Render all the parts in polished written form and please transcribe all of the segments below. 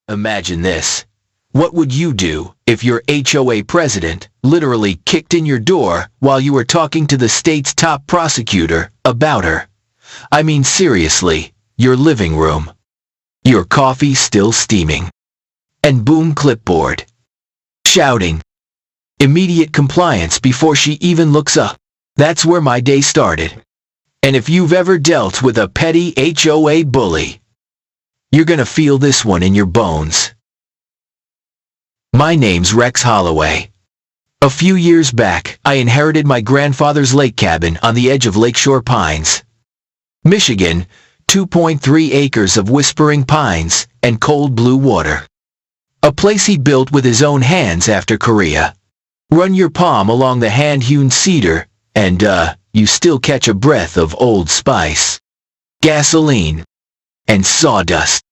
Imagine this. What would you do if your HOA president literally kicked in your door while you were talking to the state's top prosecutor about her? I mean seriously, your living room. Your coffee still steaming. And boom, clipboard. Shouting. Immediate compliance before she even looks up. That's where my day started. And if you've ever dealt with a petty HOA bully, you're gonna feel this one in your bones. My name's Rex Holloway. A few years back, I inherited my grandfather's lake cabin on the edge of Lakeshore Pines, Michigan, 2.3 acres of whispering pines and cold blue water. A place he built with his own hands after Korea. Run your palm along the hand-hewn cedar, and, you still catch a breath of Old Spice, gasoline, and sawdust.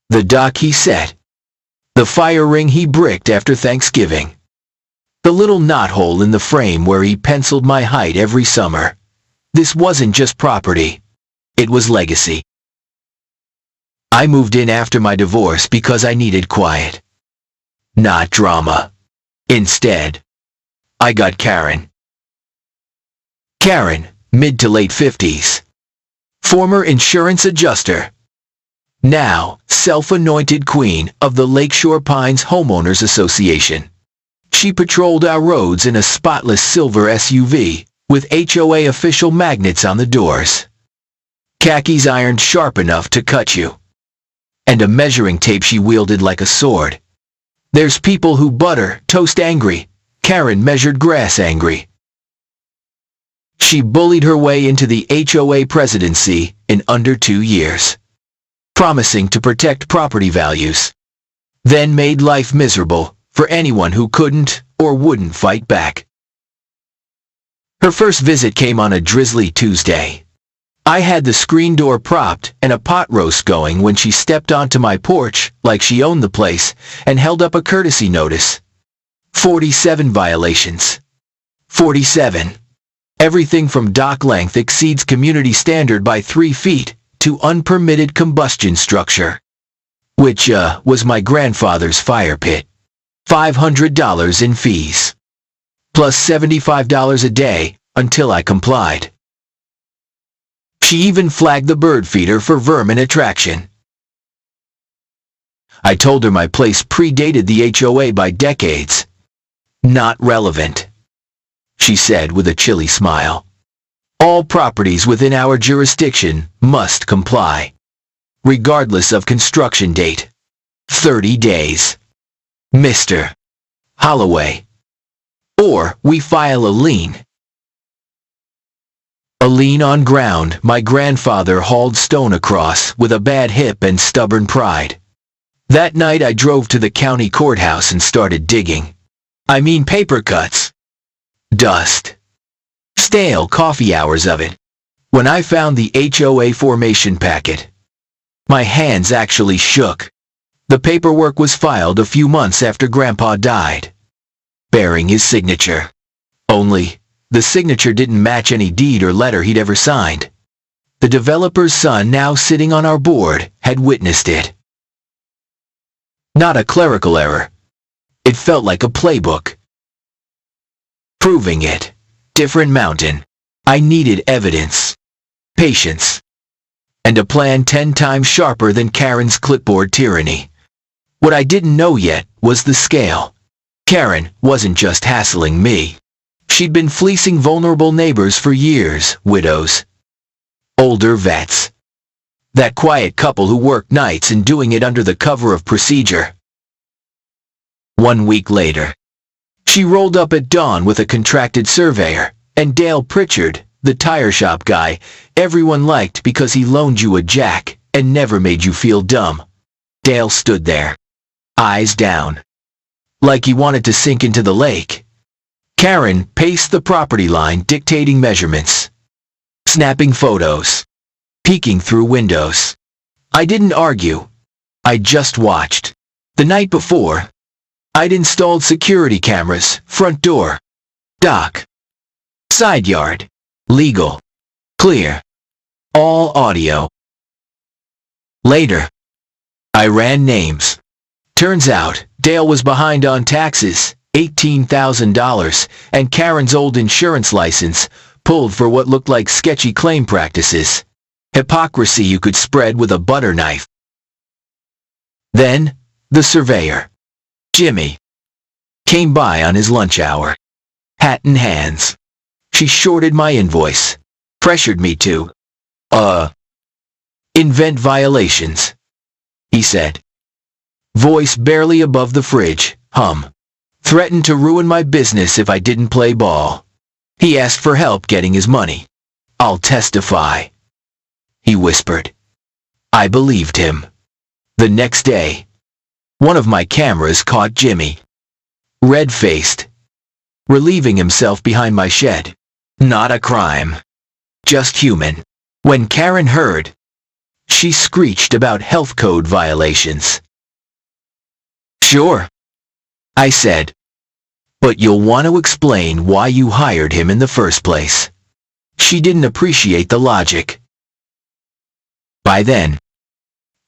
The dock he set. The fire ring he bricked after Thanksgiving. The little knothole in the frame where he penciled my height every summer. This wasn't just property. It was legacy. I moved in after my divorce because I needed quiet. Not drama. Instead, I got Karen. Karen, mid to late 50s. Former insurance adjuster. Now, self-anointed queen of the Lakeshore Pines Homeowners Association. She patrolled our roads in a spotless silver SUV, with HOA official magnets on the doors. Khakis ironed sharp enough to cut you. And a measuring tape she wielded like a sword. There's people who butter toast angry. Karen measured grass angry. She bullied her way into the HOA presidency in under 2 years, promising to protect property values, then made life miserable for anyone who couldn't or wouldn't fight back. Her first visit came on a drizzly Tuesday. I had the screen door propped and a pot roast going when she stepped onto my porch like she owned the place and held up a courtesy notice. 47 violations. 47. Everything from dock length exceeds community standard by 3 feet to unpermitted combustion structure, which was my grandfather's fire pit. $500 in fees, plus $75 a day until I complied. She even flagged the bird feeder for vermin attraction. I told her my place predated the HOA by decades. Not relevant, she said with a chilly smile. All properties within our jurisdiction must comply, regardless of construction date. 30 days. Mr. Holloway. Or we file a lien. A lien on ground my grandfather hauled stone across with a bad hip and stubborn pride. That night I drove to the county courthouse and started digging. I mean paper cuts. Dust. Stale coffee hours of it. When I found the HOA formation packet, my hands actually shook. The paperwork was filed a few months after Grandpa died, bearing his signature. Only, the signature didn't match any deed or letter he'd ever signed. The developer's son, now sitting on our board, had witnessed it. Not a clerical error. It felt like a playbook. Proving it. Different mountain. I needed evidence, patience, and a plan 10 times sharper than Karen's clipboard tyranny. What I didn't know yet was the scale. Karen wasn't just hassling me. She'd been fleecing vulnerable neighbors for years, widows, older vets. That quiet couple who worked nights and doing it under the cover of procedure. 1 week later, she rolled up at dawn with a contracted surveyor, and Dale Pritchard, the tire shop guy everyone liked because he loaned you a jack and never made you feel dumb. Dale stood there, eyes down, like he wanted to sink into the lake. Karen paced the property line, dictating measurements, snapping photos, peeking through windows. I didn't argue. I just watched. The night before, I'd installed security cameras, front door, dock, side yard, legal, clear, all audio. Later, I ran names. Turns out, Dale was behind on taxes, $18,000, and Karen's old insurance license, pulled for what looked like sketchy claim practices. Hypocrisy you could spread with a butter knife. Then, the surveyor, Jimmy, came by on his lunch hour, hat in hands. She shorted my invoice, pressured me to, invent violations, he said. Voice barely above the fridge, threatened to ruin my business if I didn't play ball. He asked for help getting his money. I'll testify, he whispered. I believed him. The next day, one of my cameras caught Jimmy, red-faced, relieving himself behind my shed. Not a crime, just human. When Karen heard, she screeched about health code violations. Sure, I said, but you'll want to explain why you hired him in the first place. She didn't appreciate the logic. By then,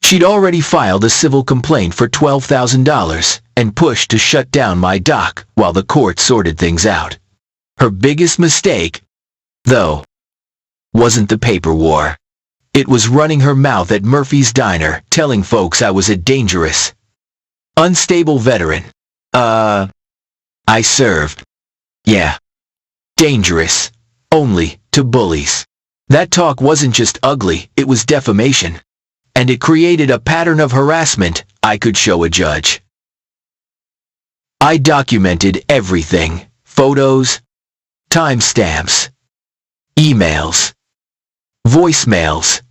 she'd already filed a civil complaint for $12,000 and pushed to shut down my dock while the court sorted things out. Her biggest mistake, though, wasn't the paper war. It was running her mouth at Murphy's Diner, telling folks I was a dangerous, unstable veteran. I served. Yeah. Dangerous. Only to bullies. That talk wasn't just ugly, it was defamation. And it created a pattern of harassment I could show a judge. I documented everything. Photos, timestamps, emails, voicemails.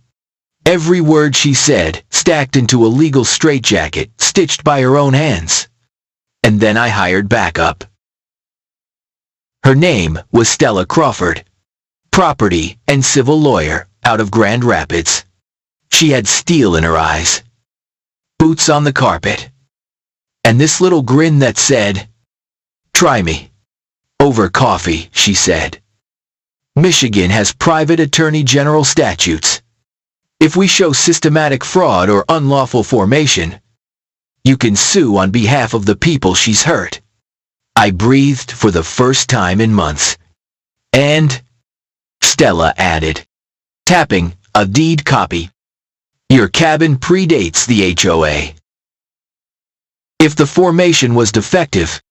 Every word she said, stacked into a legal straitjacket, stitched by her own hands. And then I hired backup. Her name was Stella Crawford, property and civil lawyer out of Grand Rapids. She had steel in her eyes, boots on the carpet, and this little grin that said, "Try me." Over coffee, she said. Michigan has private attorney general statutes. If we show systematic fraud or unlawful formation, you can sue on behalf of the people she's hurt. I breathed for the first time in months. And, Stella added, tapping a deed copy, your cabin predates the HOA. If the formation was defective,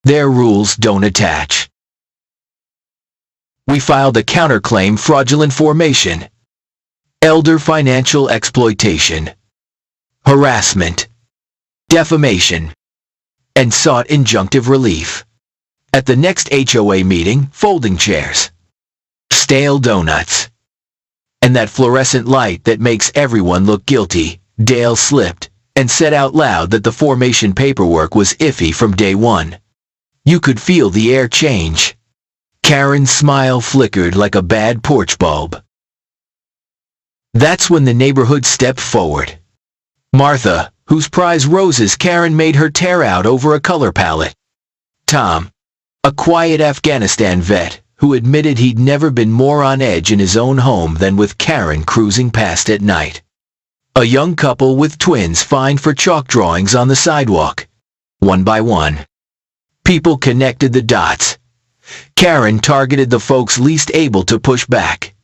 their rules don't attach. We filed a counterclaim: fraudulent formation, elder financial exploitation, harassment, defamation, and sought injunctive relief. At the next HOA meeting, folding chairs, stale donuts, and that fluorescent light that makes everyone look guilty, Dale slipped and said out loud that the formation paperwork was iffy from day one. You could feel the air change. Karen's smile flickered like a bad porch bulb. That's when the neighborhood stepped forward. Martha, whose prize roses Karen made her tear out over a color palette. Tom, a quiet Afghanistan vet who admitted he'd never been more on edge in his own home than with Karen cruising past at night. A young couple with twins fined for chalk drawings on the sidewalk. One by one, people connected the dots. Karen targeted the folks least able to push back,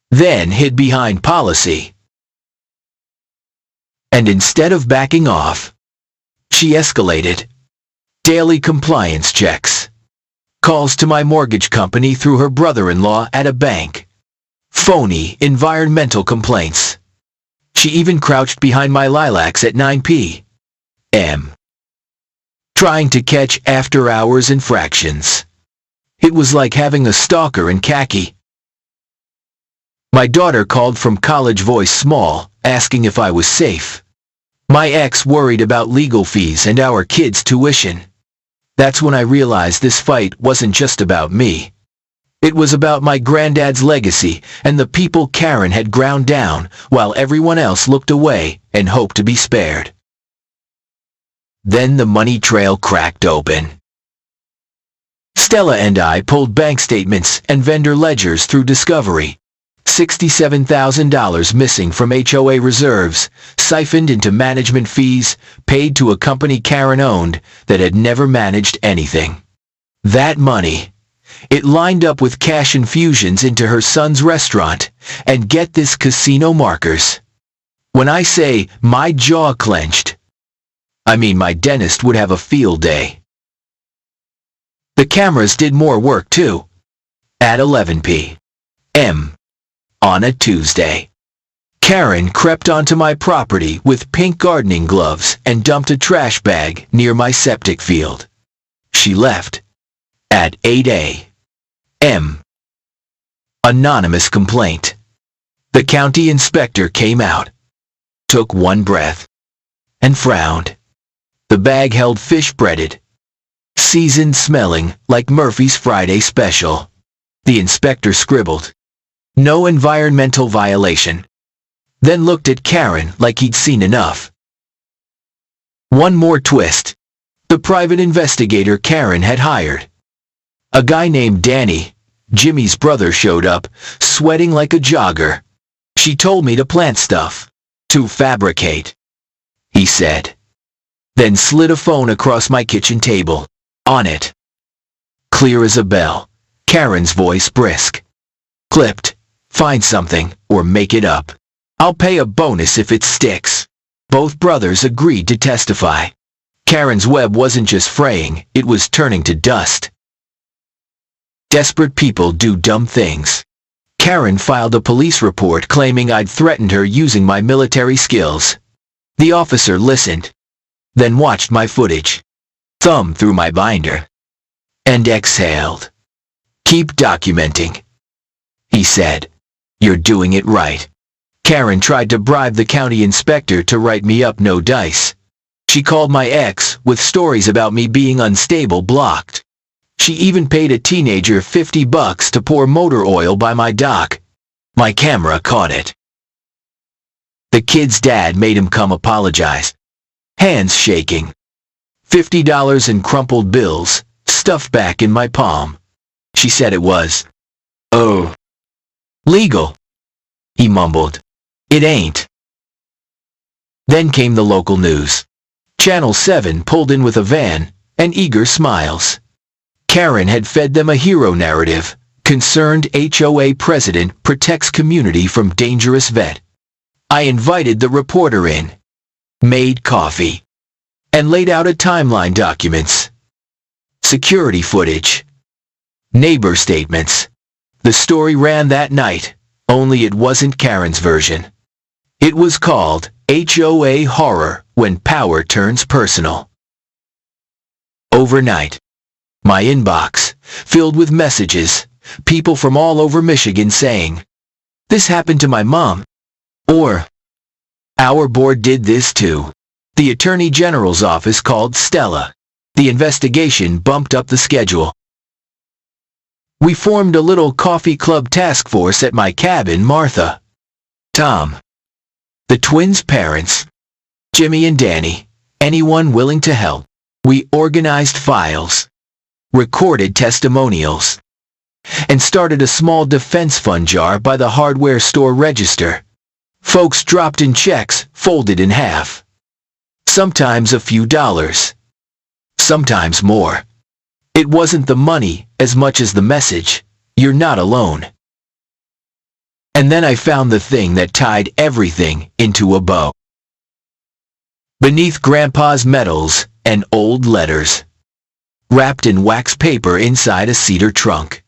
then hid behind policy. And instead of backing off, she escalated. Daily compliance checks, calls to my mortgage company through her brother-in-law at a bank, phony environmental complaints. She even crouched behind my lilacs at 9 p.m., trying to catch after-hours infractions. It was like having a stalker in khaki. My daughter called from college, voice small, asking if I was safe. My ex worried about legal fees and our kids' tuition. That's when I realized this fight wasn't just about me. It was about my granddad's legacy and the people Karen had ground down while everyone else looked away and hoped to be spared. Then the money trail cracked open. Stella and I pulled bank statements and vendor ledgers through Discovery. $67,000 missing from HOA reserves, siphoned into management fees, paid to a company Karen owned that had never managed anything. That money, it lined up with cash infusions into her son's restaurant, and get this, casino markers. When I say my jaw clenched, I mean my dentist would have a field day. The cameras did more work too. At 11 p.m. on a Tuesday, Karen crept onto my property with pink gardening gloves and dumped a trash bag near my septic field. She left at 8 a.m. Anonymous complaint. The county inspector came out, took one breath, and frowned. The bag held fish breaded, seasoned, smelling like Murphy's Friday Special. The inspector scribbled, "No environmental violation," then looked at Karen like he'd seen enough. One more twist. The private investigator Karen had hired, a guy named Danny, Jimmy's brother, showed up, sweating like a jogger. "She told me to plant stuff. To fabricate," he said. Then slid a phone across my kitchen table. On it, clear as a bell, Karen's voice brisk, clipped, "Find something, or make it up. I'll pay a bonus if it sticks." Both brothers agreed to testify. Karen's web wasn't just fraying, it was turning to dust. Desperate people do dumb things. Karen filed a police report claiming I'd threatened her using my military skills. The officer listened, then watched my footage, thumbed through my binder, and exhaled. "Keep documenting," he said. "You're doing it right." Karen tried to bribe the county inspector to write me up no dice. She called my ex with stories about me being unstable blocked. She even paid a teenager $50 to pour motor oil by my dock. My camera caught it. The kid's dad made him come apologize, hands shaking. $50 in crumpled bills, stuffed back in my palm. She said it was, "Oh, legal," he mumbled. "It ain't." Then came the local news. Channel 7 pulled in with a van and eager smiles. Karen had fed them a hero narrative. Concerned HOA president protects community from dangerous vet. I invited the reporter in, made coffee, and laid out a timeline, documents, security footage, neighbor statements. The story ran that night, only it wasn't Karen's version. It was called HOA Horror When Power Turns Personal. Overnight, my inbox filled with messages, people from all over Michigan saying, "This happened to my mom," or "Our board did this too." The Attorney General's office called Stella. The investigation bumped up the schedule. We formed a little coffee club task force at my cabin. Martha, Tom, the twins' parents, Jimmy and Danny, anyone willing to help. We organized files, recorded testimonials, and started a small defense fund jar by the hardware store register. Folks dropped in checks folded in half. Sometimes a few dollars, sometimes more. It wasn't the money as much as the message, "You're not alone." And then I found the thing that tied everything into a bow. Beneath Grandpa's medals and old letters, wrapped in wax paper inside a cedar trunk,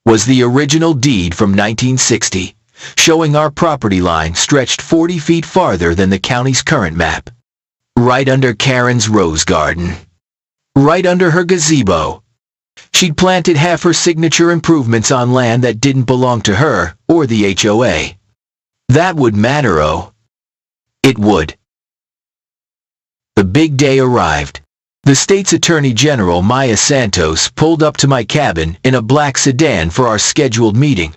was the original deed from 1960, showing our property line stretched 40 feet farther than the county's current map. Right under Karen's rose garden, right under her gazebo. She'd planted half her signature improvements on land that didn't belong to her or the HOA. That would matter, oh. It would. The big day arrived. The state's Attorney General, Maya Santos, pulled up to my cabin in a black sedan for our scheduled meeting.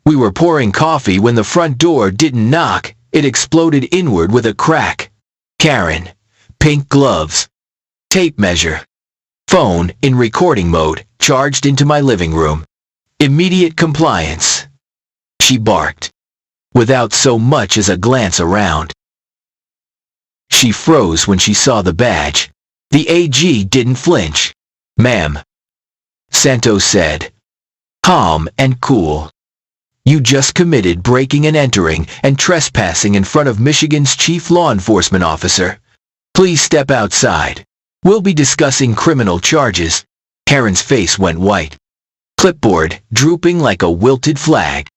We were pouring coffee when the front door didn't knock, it exploded inward with a crack. Karen, pink gloves, tape measure, phone in recording mode, charged into my living room. Immediate compliance. she barked, without so much as a glance around. She froze when she saw the badge. The AG didn't flinch. "Ma'am," Santos said, calm and cool. "You just committed breaking and entering and trespassing in front of Michigan's chief law enforcement officer. Please step outside. We'll be discussing criminal charges." Karen's face went white, clipboard drooping like a wilted flag.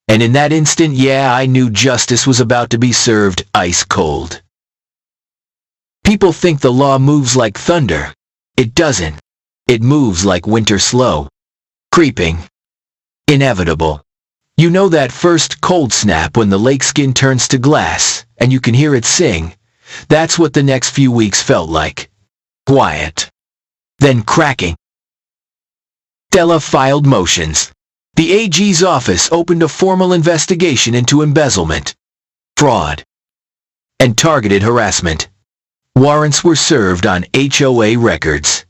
And in that instant, I knew justice was about to be served ice cold. People think the law moves like thunder. It doesn't. It moves like winter slow, creeping, inevitable. You know that first cold snap when the lake skin turns to glass, and you can hear it sing? That's what the next few weeks felt like. Quiet. Then cracking. Della filed motions. The AG's office opened a formal investigation into embezzlement, fraud, and targeted harassment. Warrants were served on HOA records,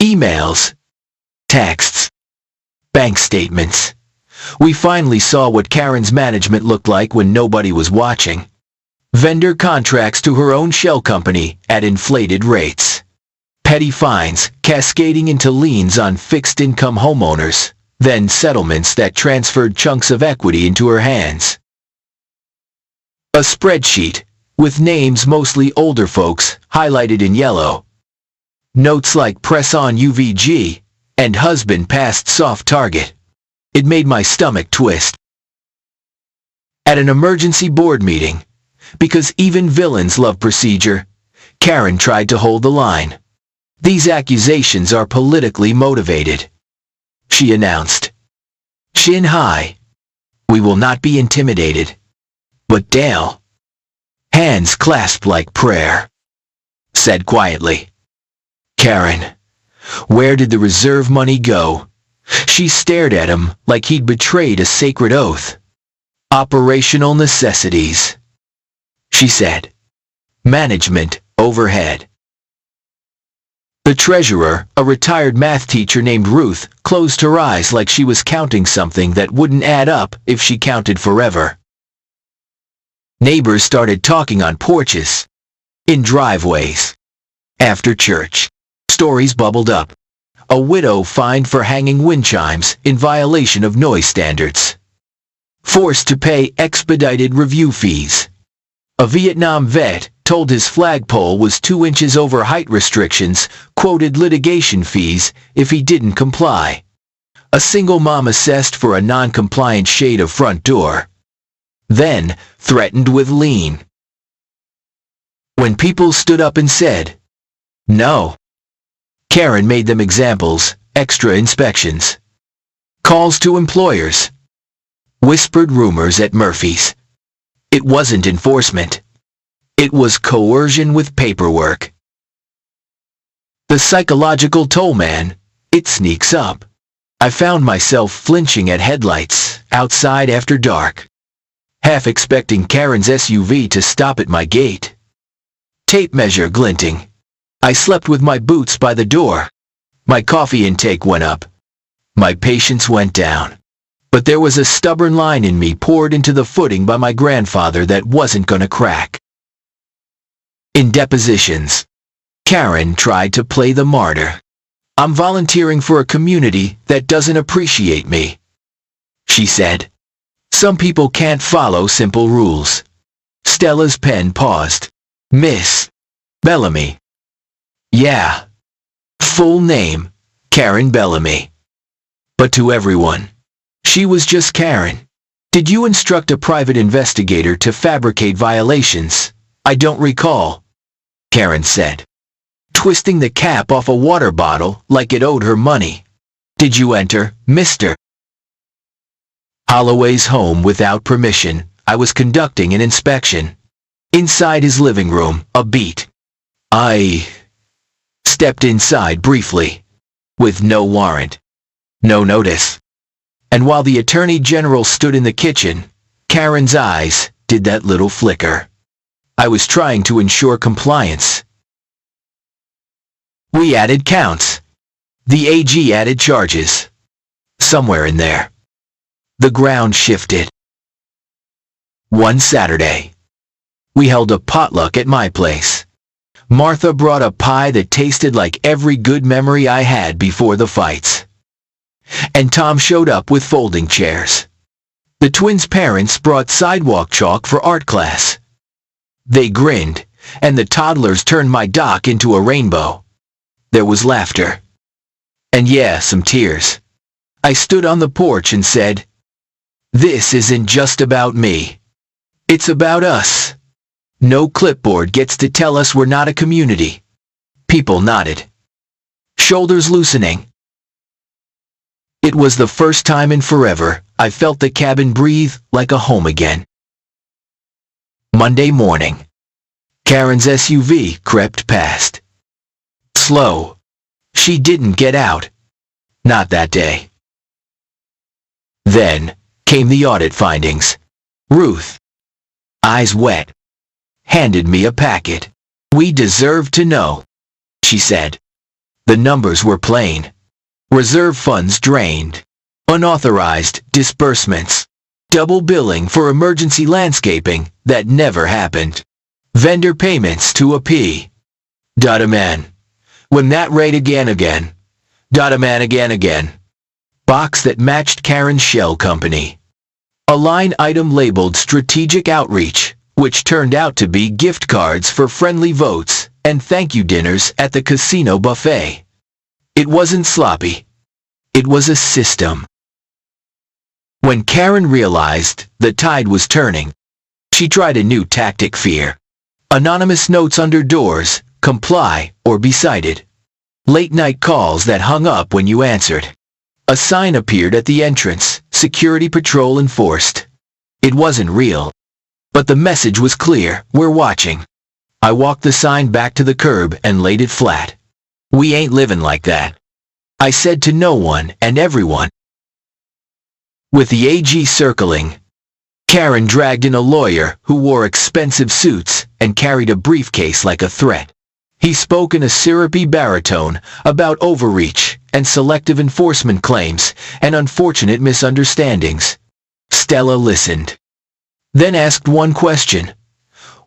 emails, texts, bank statements. We finally saw what Karen's management looked like when nobody was watching. Vendor contracts to her own shell company at inflated rates. Petty fines cascading into liens on fixed-income homeowners, then settlements that transferred chunks of equity into her hands. A spreadsheet, with names mostly older folks highlighted in yellow. Notes like "press on UVG" and "husband passed soft target." It made my stomach twist. At an emergency board meeting, because even villains love procedure, Karen tried to hold the line. "These accusations are politically motivated," she announced. Chin high. "We will not be intimidated." But Dale, hands clasped like prayer, said quietly, "Karen, where did the reserve money go?" She stared at him like he'd betrayed a sacred oath. "Operational necessities," she said. "Management overhead." The treasurer, a retired math teacher named Ruth, closed her eyes like she was counting something that wouldn't add up if she counted forever. Neighbors started talking on porches, in driveways. After church, stories bubbled up. A widow fined for hanging wind chimes in violation of noise standards. Forced to pay expedited review fees. A Vietnam vet told his flagpole was 2 inches over height restrictions, quoted litigation fees if he didn't comply. A single mom assessed for a non-compliant shade of front door. Then threatened with lien. When people stood up and said, "No," Karen made them examples, extra inspections. Calls to employers. Whispered rumors at Murphy's. It wasn't enforcement. It was coercion with paperwork. The psychological toll, man, it sneaks up. I found myself flinching at headlights outside after dark, half expecting Karen's SUV to stop at my gate. Tape measure glinting. I slept with my boots by the door. My coffee intake went up. My patience went down. But there was a stubborn line in me poured into the footing by my grandfather that wasn't gonna crack. In depositions, Karen tried to play the martyr. "I'm volunteering for a community that doesn't appreciate me," she said. "Some people can't follow simple rules." Stella's pen paused. "Miss Bellamy." "Yeah." Full name, Karen Bellamy. But to everyone, she was just Karen. "Did you instruct a private investigator to fabricate violations?" "I don't recall," Karen said, twisting the cap off a water bottle like it owed her money. "Did you enter, Mr. Holloway's home without permission?" "I was conducting an inspection. Inside his living room, a beat. I stepped inside briefly, with no warrant, no notice." And while the Attorney General stood in the kitchen, Karen's eyes did that little flicker. "I was trying to ensure compliance." We added counts. The AG added charges. Somewhere in there, The ground shifted. One Saturday, we held a potluck at my place. Martha brought a pie that tasted like every good memory I had before the fights. And Tom showed up with folding chairs. The twins' parents brought sidewalk chalk for art class. They grinned, and the toddlers turned my dock into a rainbow. There was laughter. And yeah, some tears. I stood on the porch and said, "This isn't just about me. It's about us." No clipboard gets to tell us we're not a community. People nodded, shoulders loosening. It was the first time in forever I felt the cabin breathe like a home again. Monday morning. Karen's SUV crept past. Slow. She didn't get out. Not that day. Then came the audit findings. Ruth, eyes wet, handed me a packet. "We deserve to know," she said. The numbers were plain. Reserve funds drained. Unauthorized disbursements. Double billing for emergency landscaping that never happened. Vendor payments to a P. A man. When that rate again. A man again. Box that matched Karen's shell company. A line item labeled strategic outreach, which turned out to be gift cards for friendly votes and thank you dinners at the casino buffet. It wasn't sloppy. It was a system. When Karen realized the tide was turning, she tried a new tactic: fear. Anonymous notes under doors, comply or be cited. Late night calls that hung up when you answered. A sign appeared at the entrance, security patrol enforced. It wasn't real, but the message was clear: we're watching. I walked the sign back to the curb and laid it flat. We ain't living like that. I said to no one and everyone. With the AG circling, Karen dragged in a lawyer who wore expensive suits and carried a briefcase like a threat. He spoke in a syrupy baritone about overreach and selective enforcement claims and unfortunate misunderstandings. Stella listened, then asked one question.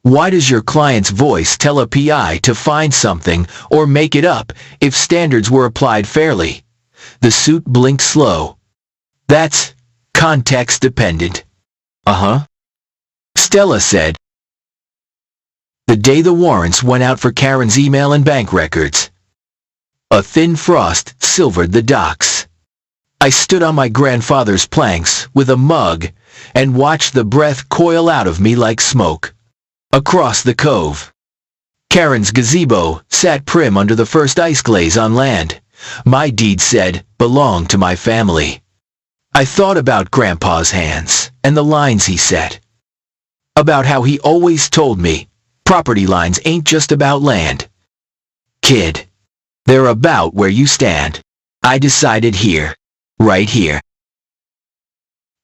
Why does your client's voice tell a PI to find something or make it up if standards were applied fairly? The suit blinked slow. That's context dependent. Stella said. The day the warrants went out for Karen's email and bank records, a thin frost silvered the docks. I stood on my grandfather's planks with a mug and watched the breath coil out of me like smoke. Across the cove, Karen's gazebo sat prim under the first ice glaze on land my deed said belonged to my family. I thought about Grandpa's hands and the lines he set. About how he always told me, property lines ain't just about land. Kid, they're about where you stand. I decided here, right here.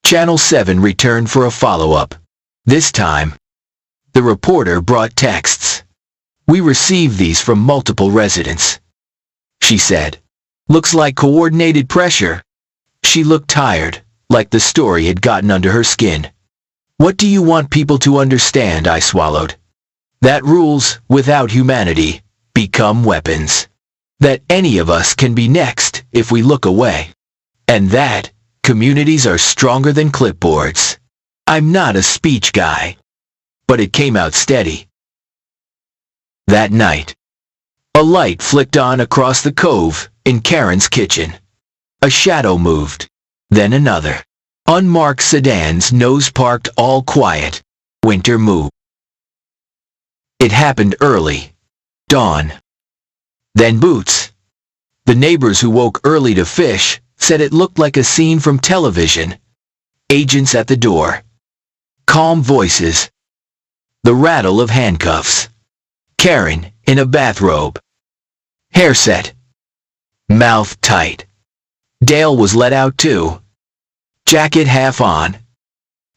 Channel 7 returned for a follow-up. This time, the reporter brought texts. We received these from multiple residents. She said, looks like coordinated pressure. She looked tired, like the story had gotten under her skin. What do you want people to understand? I swallowed. That rules, without humanity, become weapons. That any of us can be next if we look away. And that communities are stronger than clipboards. I'm not a speech guy. But it came out steady. That night, a light flicked on across the cove in Karen's kitchen. A shadow moved, then another. Unmarked sedans nose parked all quiet. Winter move. It happened early. Dawn. Then boots. The neighbors who woke early to fish said it looked like a scene from television. Agents at the door. Calm voices. The rattle of handcuffs. Karen in a bathrobe. Hair set. Mouth tight. Dale was let out too. Jacket half on.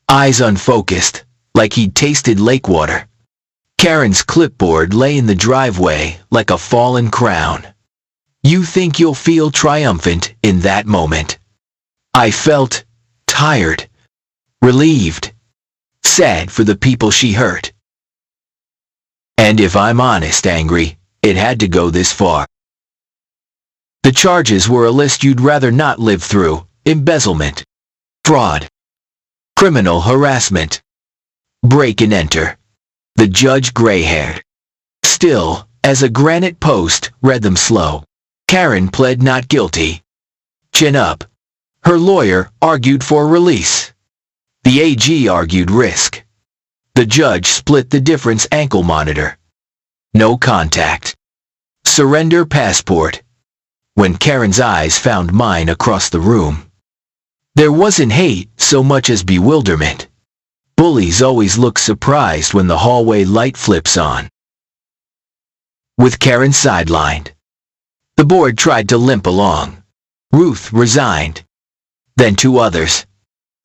Eyes unfocused, like he'd tasted lake water. Karen's clipboard lay in the driveway like a fallen crown. You think you'll feel triumphant in that moment. I felt tired, relieved, sad for the people she hurt. And if I'm honest, angry, it had to go this far. The charges were a list you'd rather not live through: embezzlement, fraud, criminal harassment, break and enter. The judge, gray-haired, still as a granite post, read them slow. Karen pled not guilty. Chin up. Her lawyer argued for release. The AG argued risk. The judge split the difference: ankle monitor, no contact, surrender passport. When Karen's eyes found mine across the room, there wasn't hate so much as bewilderment. Bullies always look surprised when the hallway light flips on. With Karen sidelined, the board tried to limp along. Ruth resigned. Then 2 others.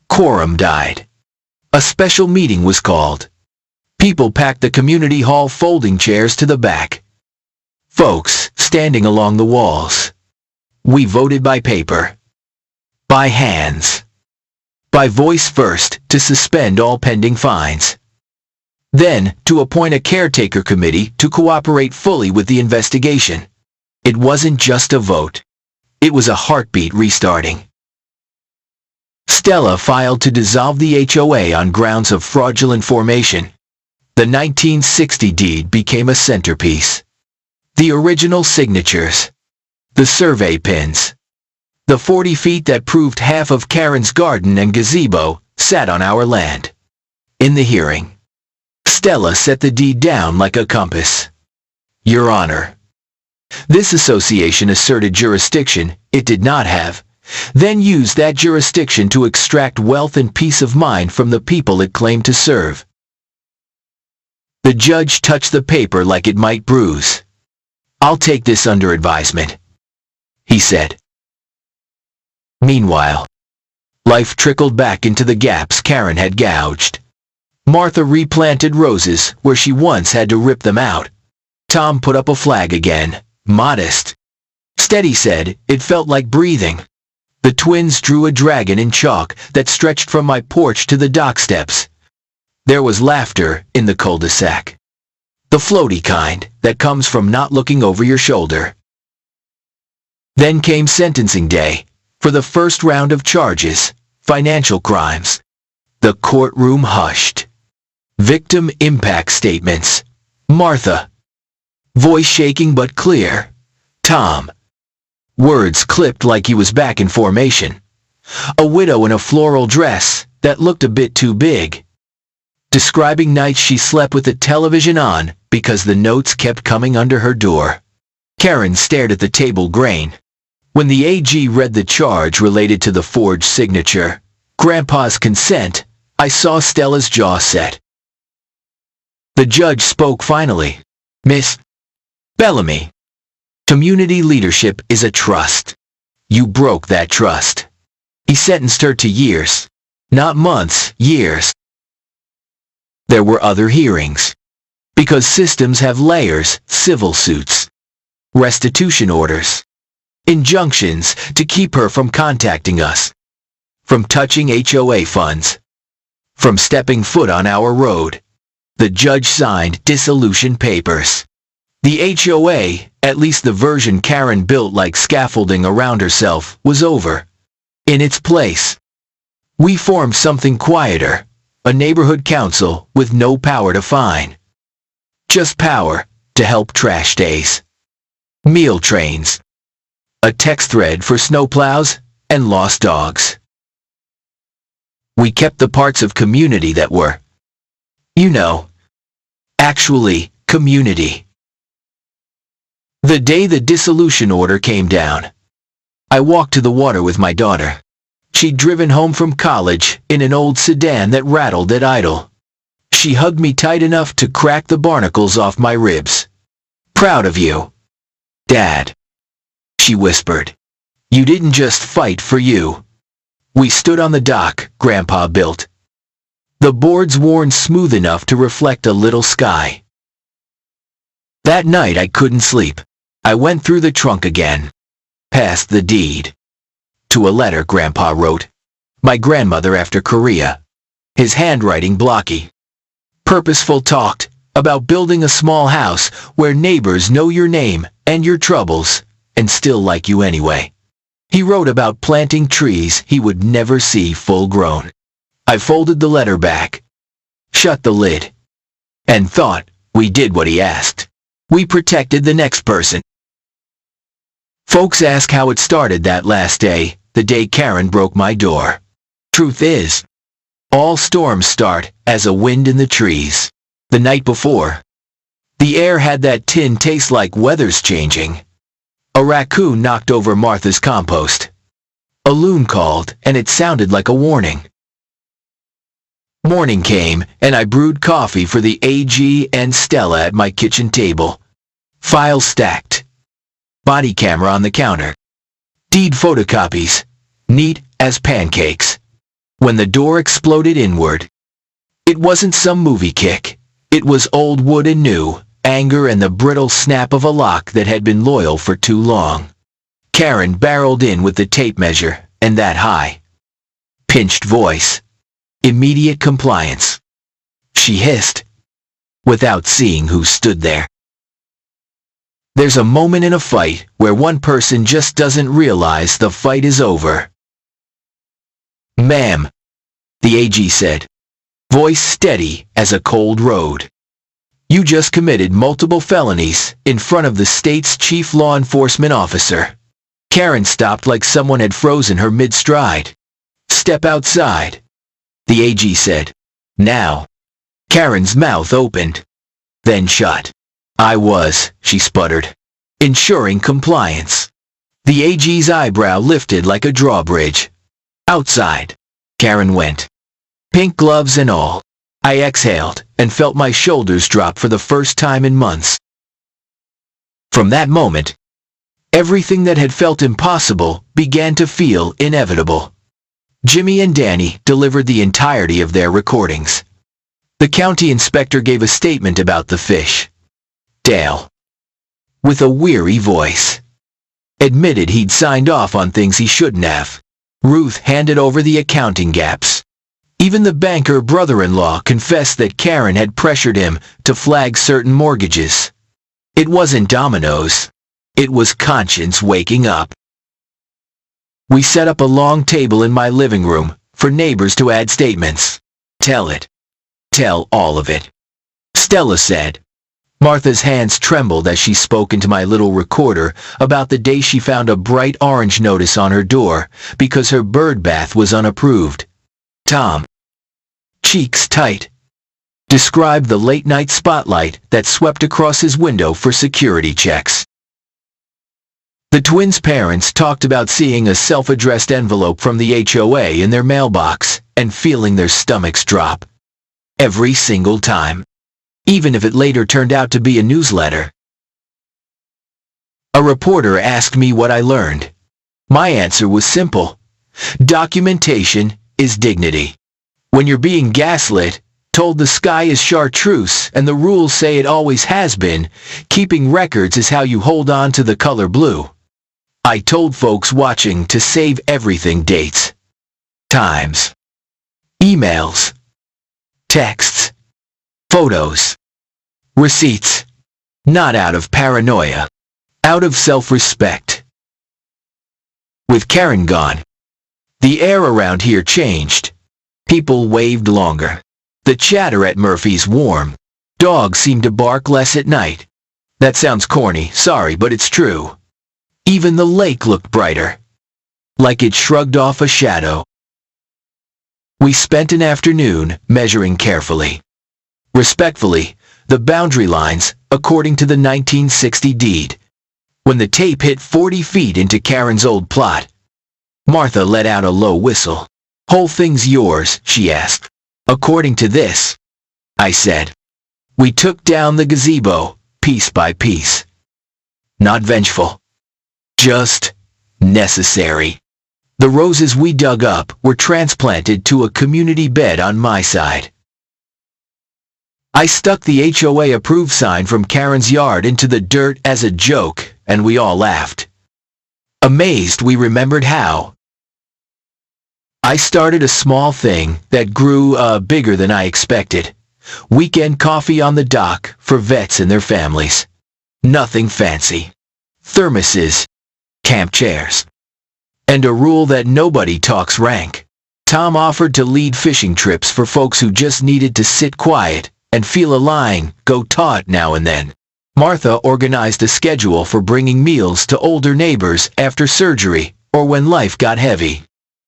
Quorum died. A special meeting was called. People packed the community hall, folding chairs to the back. Folks standing along the walls. We voted by paper, by hands, by voice first, to suspend all pending fines. Then, to appoint a caretaker committee to cooperate fully with the investigation. It wasn't just a vote. It was a heartbeat restarting. Stella filed to dissolve the HOA on grounds of fraudulent formation. The 1960 deed became a centerpiece. The original signatures, the survey pins, the 40 feet that proved half of Karen's garden and gazebo sat on our land. In the hearing, Stella set the deed down like a compass. Your Honor, this association asserted jurisdiction it did not have, then used that jurisdiction to extract wealth and peace of mind from the people it claimed to serve. The judge touched the paper like it might bruise. I'll take this under advisement, he said. Meanwhile, life trickled back into the gaps Karen had gouged. Martha replanted roses where she once had to rip them out. Tom put up a flag again, modest. Steady, said, it felt like breathing. The twins drew a dragon in chalk that stretched from my porch to the dock steps. There was laughter in the cul-de-sac. The floaty kind that comes from not looking over your shoulder. Then came sentencing day for the first round of charges, financial crimes. The courtroom hushed. Victim impact statements. Martha. Voice shaking but clear. Tom. Words clipped like he was back in formation. A widow in a floral dress that looked a bit too big. Describing nights she slept with the television on because the notes kept coming under her door. Karen stared at the table grain. When the AG read the charge related to the forged signature, Grandpa's consent, I saw Stella's jaw set. The judge spoke finally. Miss Bellamy, community leadership is a trust. You broke that trust. He sentenced her to years. Not months, years. There were other hearings. Because systems have layers: civil suits, restitution orders, injunctions to keep her from contacting us, from touching HOA funds, from stepping foot on our road. The judge signed dissolution papers. The HOA, at least the version Karen built like scaffolding around herself, was over. In its place, we formed something quieter, a neighborhood council with no power to fine. Just power to help trash days, meal trains, a text thread for snowplows and lost dogs. We kept the parts of community that were, actually community. The day the dissolution order came down, I walked to the water with my daughter. She'd driven home from college in an old sedan that rattled at idle. She hugged me tight enough to crack the barnacles off my ribs. Proud of you, Dad, she whispered. You didn't just fight for you. We stood on the dock Grandpa built. The boards worn smooth enough to reflect a little sky. That night I couldn't sleep. I went through the trunk again, past the deed, to a letter Grandpa wrote. my grandmother after Korea. His handwriting blocky. Purposeful talked about building a small house where neighbors know your name and your troubles and still like you anyway. He wrote about planting trees he would never see full grown. I folded the letter back, shut the lid, and thought we did what he asked. We protected the next person. Folks ask how it started that last day, the day Karen broke my door. Truth is, all storms start as a wind in the trees. The night before, the air had that tin taste like weather's changing. A raccoon knocked over Martha's compost. A loon called, and it sounded like a warning. Morning came, and I brewed coffee for the AG and Stella at my kitchen table. Files stacked. Body camera on the counter. Deed photocopies, neat as pancakes. When the door exploded inward, it wasn't some movie kick. It was old wood and new, anger and the brittle snap of a lock that had been loyal for too long. Karen barreled in with the tape measure, and that high, pinched voice. Immediate compliance. She hissed, without seeing who stood there. There's a moment in a fight where one person just doesn't realize the fight is over. Ma'am, the AG said, voice steady as a cold road. You just committed multiple felonies in front of the state's chief law enforcement officer. Karen stopped like someone had frozen her mid-stride. Step outside, the AG said. Now. Karen's mouth opened, then shut. She sputtered, ensuring compliance. The AG's eyebrow lifted like a drawbridge. Outside, Karen went. Pink gloves and all. I exhaled and felt my shoulders drop for the first time in months. From that moment, everything that had felt impossible began to feel inevitable. Jimmy and Danny delivered the entirety of their recordings. The county inspector gave a statement about the fish. Dale, with a weary voice, admitted he'd signed off on things he shouldn't have. Ruth handed over the accounting gaps. Even the banker brother-in-law confessed that Karen had pressured him to flag certain mortgages. It wasn't dominoes. It was conscience waking up. We set up a long table in my living room for neighbors to add statements. Tell it. Tell all of it, Stella said. Martha's hands trembled as she spoke into my little recorder about the day she found a bright orange notice on her door because her bird bath was unapproved. Tom, cheeks tight, described the late-night spotlight that swept across his window for security checks. The twins' parents talked about seeing a self-addressed envelope from the HOA in their mailbox and feeling their stomachs drop. Every single time. Even if it later turned out to be a newsletter. A reporter asked me what I learned. My answer was simple. Documentation is dignity. When you're being gaslit, told the sky is chartreuse and the rules say it always has been, keeping records is how you hold on to the color blue. I told folks watching to save everything: dates, times, emails, texts, photos, receipts. Not out of paranoia, out of self-respect. With Karen gone, the air around here changed. People waved longer. The chatter at Murphy's warm. Dogs seemed to bark less at night. That sounds corny, sorry, but it's true. Even the lake looked brighter, like it shrugged off a shadow. We spent an afternoon measuring carefully, respectfully, the boundary lines according to the 1960 deed. When the tape hit 40 feet into Karen's old plot, Martha let out a low whistle. Whole thing's yours, she asked. According to this, I said. We took down the gazebo, piece by piece. Not vengeful. Just necessary. The roses we dug up were transplanted to a community bed on my side. I stuck the HOA approved sign from Karen's yard into the dirt as a joke, and we all laughed. Amazed, we remembered how I started a small thing that grew bigger than I expected. Weekend coffee on the dock for vets and their families. Nothing fancy. Thermoses, camp chairs, and a rule that nobody talks rank. Tom offered to lead fishing trips for folks who just needed to sit quiet and feel a line go taut now and then. Martha organized a schedule for bringing meals to older neighbors after surgery or when life got heavy.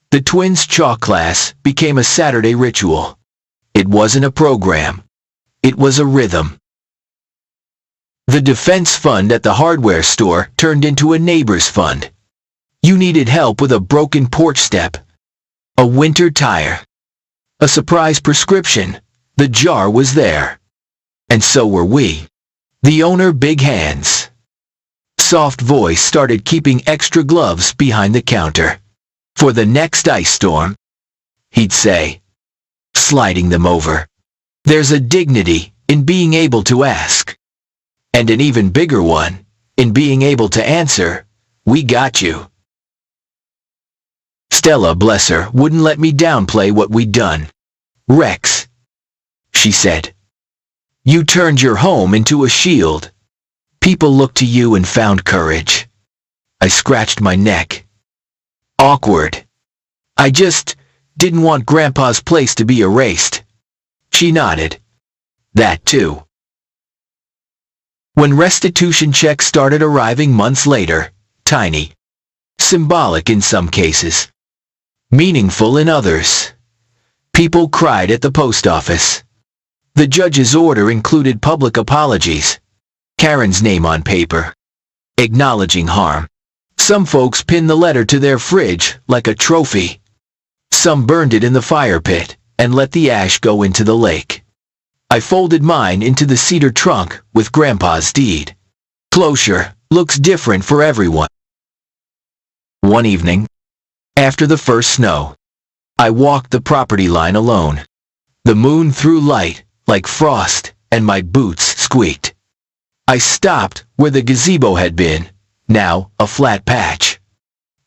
The twins' chalk class became a Saturday ritual. It wasn't a program. It was a rhythm. The defense fund at the hardware store turned into a neighbor's fund. You needed help with a broken porch step, a winter tire, a surprise prescription. The jar was there. And so were we. The owner, big hands, soft voice, started keeping extra gloves behind the counter. For the next ice storm, he'd say, sliding them over. There's a dignity in being able to ask. And an even bigger one in being able to answer, we got you. Stella, bless her, wouldn't let me downplay what we'd done. Rex, she said, you turned your home into a shield. People looked to you and found courage. I scratched my neck. Awkward. I just didn't want Grandpa's place to be erased. She nodded. That too. When restitution checks started arriving months later, tiny, symbolic in some cases, meaningful in others, people cried at the post office. The judge's order included public apologies, Karen's name on paper, acknowledging harm. Some folks pinned the letter to their fridge like a trophy. Some burned it in the fire pit and let the ash go into the lake. I folded mine into the cedar trunk with Grandpa's deed. Closure looks different for everyone. One evening, after the first snow, I walked the property line alone. The moon threw light like frost and my boots squeaked. I stopped where the gazebo had been, now a flat patch.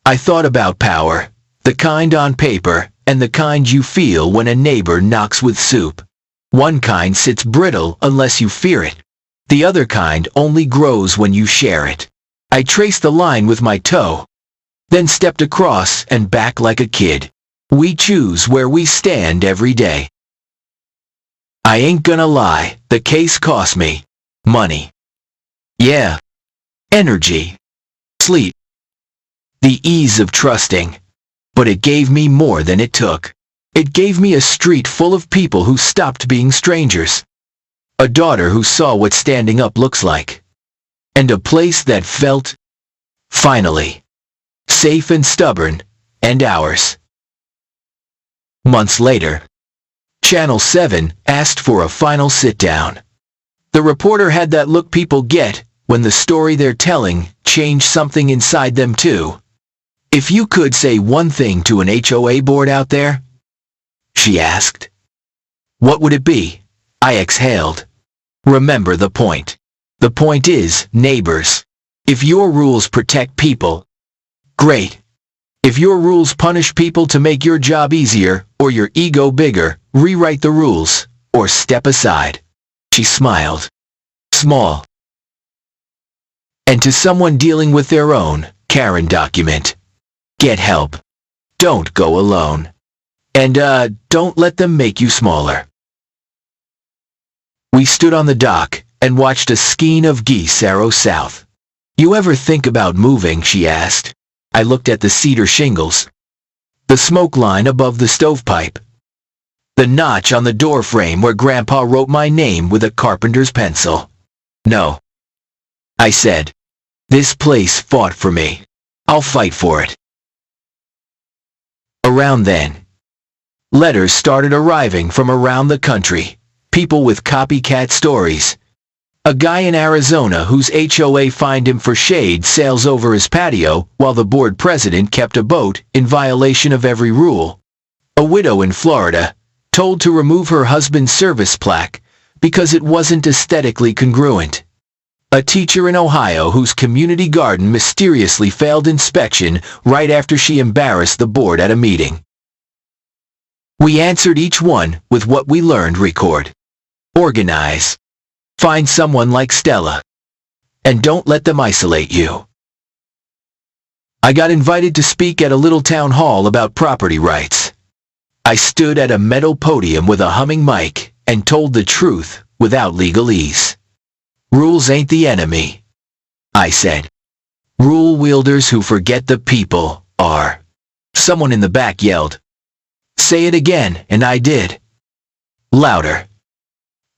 I thought about power, the kind on paper and the kind you feel when a neighbor knocks with soup. One kind sits brittle unless you fear it. The other kind only grows when you share it. I traced the line with my toe, then stepped across and back like a kid. We choose where we stand every day. I ain't gonna lie, the case cost me money. Yeah. Energy. Sleep. The ease of trusting. But it gave me more than it took. It gave me a street full of people who stopped being strangers. A daughter who saw what standing up looks like. And a place that felt, finally, safe and stubborn, and ours. Months later, Channel 7 asked for a final sit-down. The reporter had that look people get when the story they're telling changed something inside them too. If you could say one thing to an HOA board out there, she asked, what would it be? I exhaled. Remember the point. The point is, neighbors, if your rules protect people, great. If your rules punish people to make your job easier or your ego bigger, rewrite the rules or step aside. She smiled. Small. And to someone dealing with their own, Karen document. Get help. Don't go alone. And don't let them make you smaller. We stood on the dock and watched a skein of geese arrow south. You ever think about moving? She asked. I looked at the cedar shingles, the smoke line above the stovepipe, the notch on the door frame where Grandpa wrote my name with a carpenter's pencil. No, I said. This place fought for me. I'll fight for it. Around then, letters started arriving from around the country, people with copycat stories. A guy in Arizona whose HOA fined him for shade sails over his patio while the board president kept a boat in violation of every rule. A widow in Florida, told to remove her husband's service plaque because it wasn't aesthetically congruent. A teacher in Ohio whose community garden mysteriously failed inspection right after she embarrassed the board at a meeting. We answered each one with what we learned. Record. Organize. Find someone like Stella. And don't let them isolate you. I got invited to speak at a little town hall about property rights. I stood at a metal podium with a humming mic and told the truth without legalese. Rules ain't the enemy, I said. Rule wielders who forget the people are. Someone in the back yelled, "Say it again," and I did. Louder.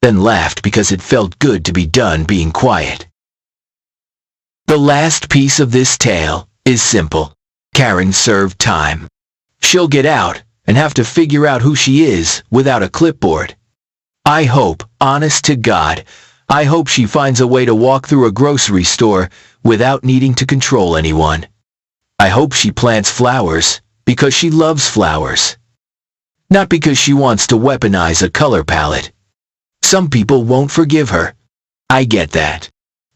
Then laughed because it felt good to be done being quiet. The last piece of this tale is simple. Karen served time. She'll get out and have to figure out who she is without a clipboard. I hope, honest to God, I hope she finds a way to walk through a grocery store without needing to control anyone. I hope she plants flowers because she loves flowers. Not because she wants to weaponize a color palette. Some people won't forgive her. I get that.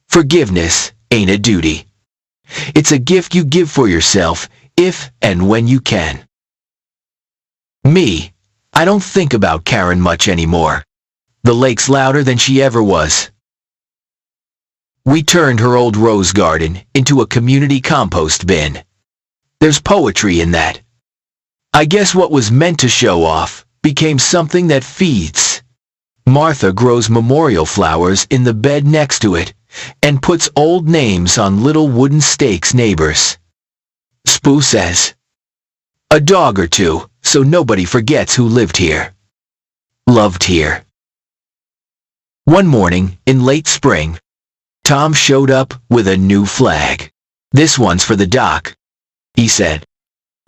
Forgiveness ain't a duty. It's a gift you give for yourself if and when you can. Me, I don't think about Karen much anymore. The lake's louder than she ever was. We turned her old rose garden into a community compost bin. There's poetry in that. I guess what was meant to show off became something that feeds. Martha grows memorial flowers in the bed next to it and puts old names on little wooden stakes. Neighbors. Spoo says, a dog or two, so nobody forgets who lived here. Loved here. One morning, in late spring, Tom showed up with a new flag. "This one's for the dock," he said.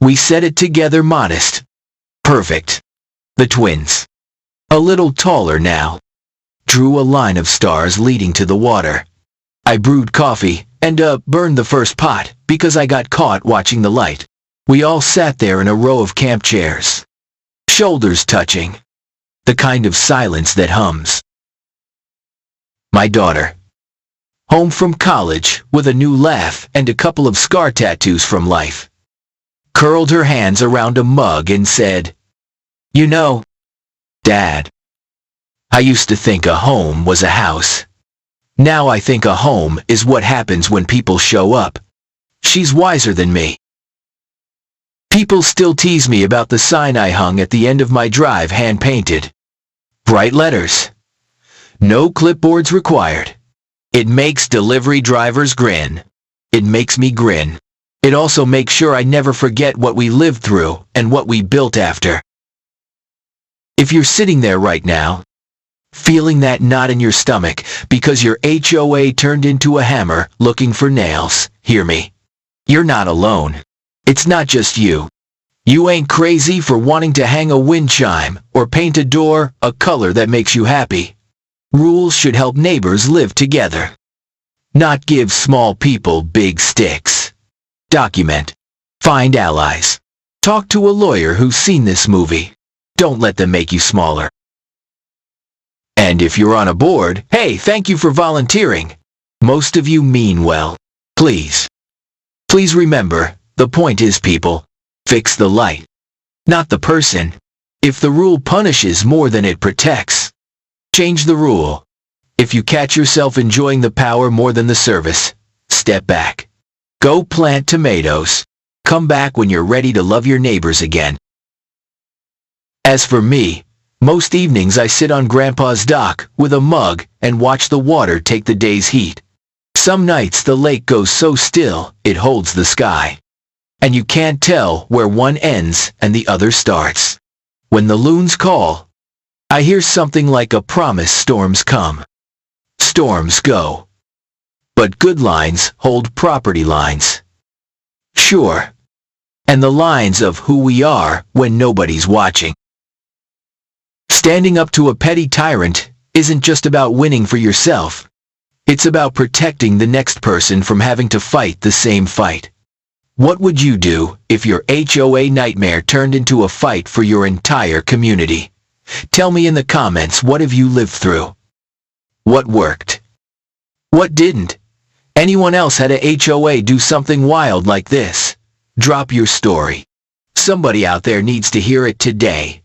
We set it together modest. Perfect. The twins. A little taller now. Drew a line of stars leading to the water. I brewed coffee and burned the first pot because I got caught watching the light. We all sat there in a row of camp chairs. Shoulders touching. The kind of silence that hums. My daughter. Home from college with a new laugh and a couple of scar tattoos from life. Curled her hands around a mug and said, "You know, Dad, I used to think a home was a house. Now I think a home is what happens when people show up." She's wiser than me. People still tease me about the sign I hung at the end of my drive, hand-painted. Bright letters. No clipboards required. It makes delivery drivers grin. It makes me grin. It also makes sure I never forget what we lived through and what we built after. If you're sitting there right now, feeling that knot in your stomach because your HOA turned into a hammer looking for nails, hear me. You're not alone. It's not just you. You ain't crazy for wanting to hang a wind chime or paint a door a color that makes you happy. Rules should help neighbors live together. Not give small people big sticks. Document. Find allies. Talk to a lawyer who's seen this movie. Don't let them make you smaller. And if you're on a board, hey, thank you for volunteering. Most of you mean well. Please. Please remember, the point is, people, fix the light, not the person. If the rule punishes more than it protects, change the rule. If you catch yourself enjoying the power more than the service, step back. Go plant tomatoes. Come back when you're ready to love your neighbors again. As for me, most evenings I sit on Grandpa's dock with a mug and watch the water take the day's heat. Some nights the lake goes so still it holds the sky. And you can't tell where one ends and the other starts. When the loons call, I hear something like a promise: storms come. Storms go. But good lines hold property lines. Sure. And the lines of who we are when nobody's watching. Standing up to a petty tyrant isn't just about winning for yourself. It's about protecting the next person from having to fight the same fight. What would you do if your HOA nightmare turned into a fight for your entire community? Tell me in the comments, what have you lived through? What worked? What didn't? Anyone else had a HOA do something wild like this? Drop your story. Somebody out there needs to hear it today.